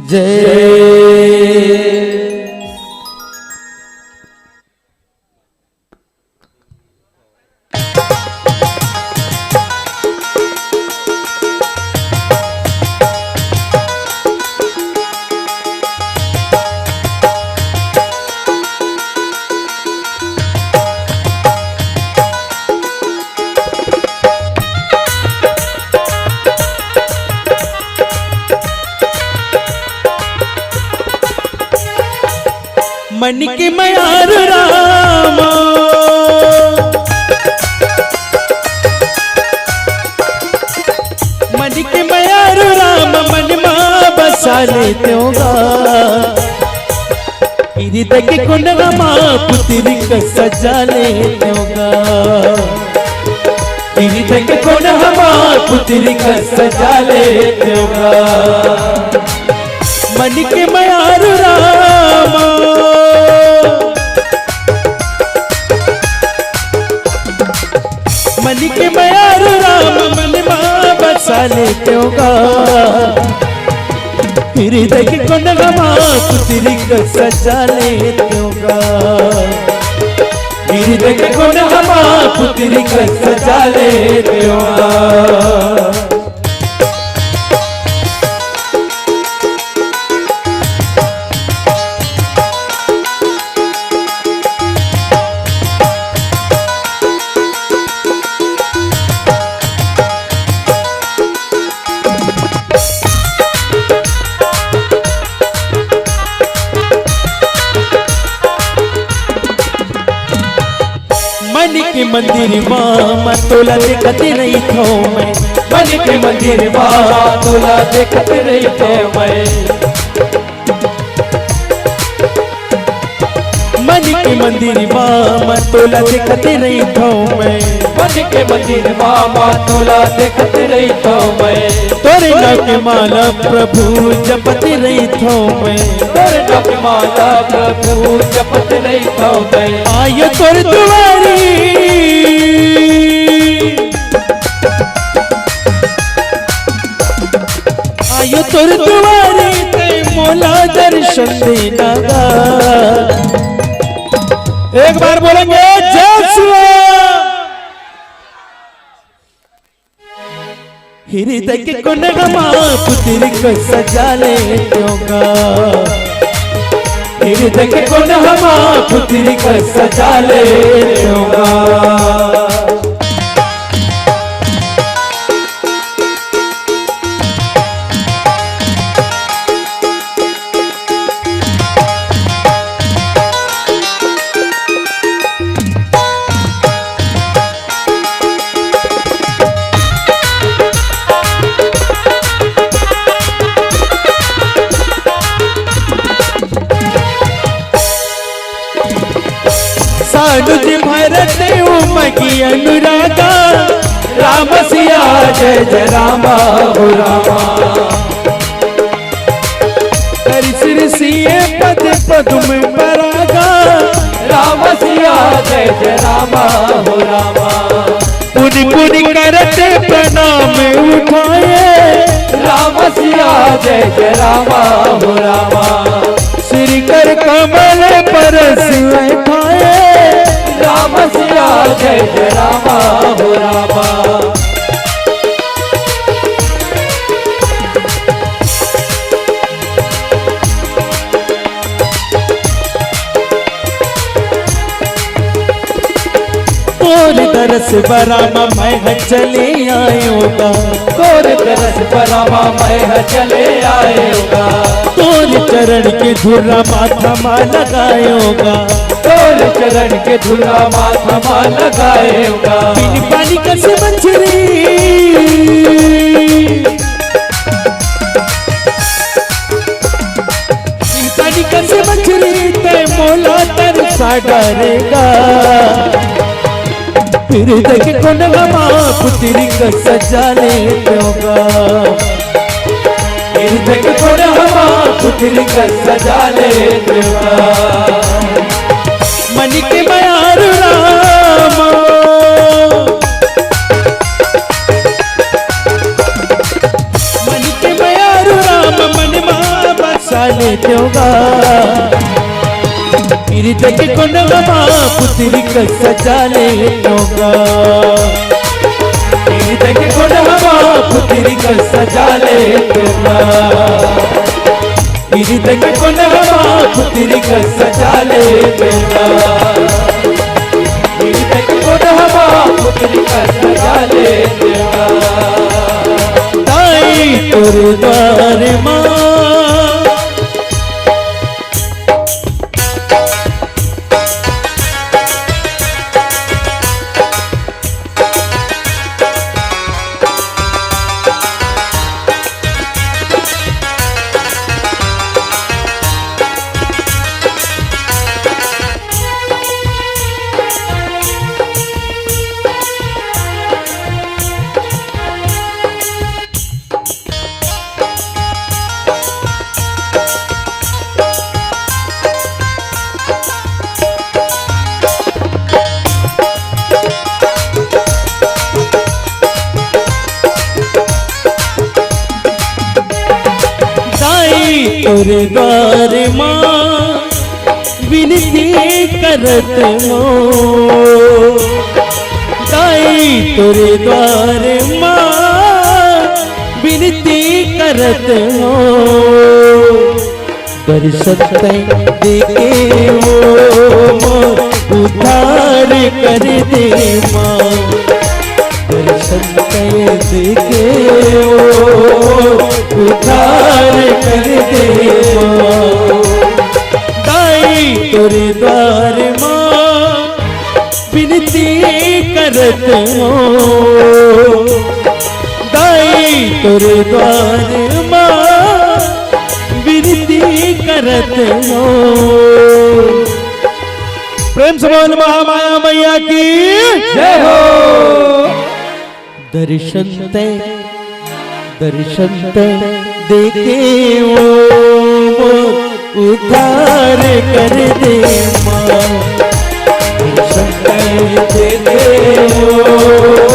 जय। मन के मयार राम मन के मयार राम मन मां बसा लेते होगा हृदय के कुंडला मां पुत्री का सजा लेते होगा हृदय के कुंडला मां पुत्री का सजा लेते होगा मन के मयार राम मन के मयार राम मन मां बसा लेते होगा हृदय के कुंडला मां पुत्री का सजा लेते होगा हृदय के कुंडला मां पुत्री का सजा लेते होगा। मन के मंदिर मां तोला देखते नहीं थो मैं मन के मंदिर मां तोला देखते नहीं थो मैं मन के मंदिर मां तोला देखते नहीं थो मैं मन के मंदिर मां तोला देखते नहीं थो मैं तोरे नाम के माला प्रभु जपते नहीं थो मैं तोरे नाम के माला प्रभु जपते नहीं थो मैं आयो तोर दुआरी आयो तोर दुआरी ते मोला दर्शन देना गा एक बार बोलेंगे जय श्री हृदय के कुंडला मां पुत्री को सजा लेते होगा हृदय के कुंडला मां पुत्री को सजा लेते होगा। सानुज भरत उमगी अनुरागा राम सिया जय जय रामा हो रामा हरि सिर सिए पद पदुम परागा राम सिया जय जय रामा हो रामा पुनि पुनि करते प्रणाम उठाए राम सिया जय जय रामा हो रामा श्री कर कमल परस उठाए राम सिया जय जय रामा हो रामा। तोर तरस बरामा मैं चले आयोगा तोर तरस बरामा मैं चले आयोगा तोर चरण के धुरा माथा मां लगायोगा तोर चरण के धुरा माथा मां लगायोगा बिन पानी कैसे मछली बिन पानी कैसे मछली ते मोला तरसा डरेगा हृदय के कुंडला मां पुत्री का सजा लेते होगा हृदय के कुंडला मां पुत्री का सजा लेते होगा। मन के मयार राम मन के मयार राम मन मां बस होगा हृदय के कोनवा पुत्री का सजा ले होगा हृदय के कोनवा पुत्री का सजा ले होगा हृदय के कोनवा पुत्री का सजा ले होगा हृदय के कोनवा पुत्री का सजा ले होगा ताई तोरे द्वार मां तोरे द्वार मां विनती करत हो दाई तोरे द्वार मां विनती करत हो दर्शन देके हो उद्धार कर दे मां दर्शन देके हो उद्धार कर दे दाई तोरे द्वार मां विनती करत हो दाई तोरे द्वार मां विनती करत हो प्रेम से बोल महामाया मैया की जय हो दर्शन देखे वो उद्धार कर दे मां दर्शन देखे वो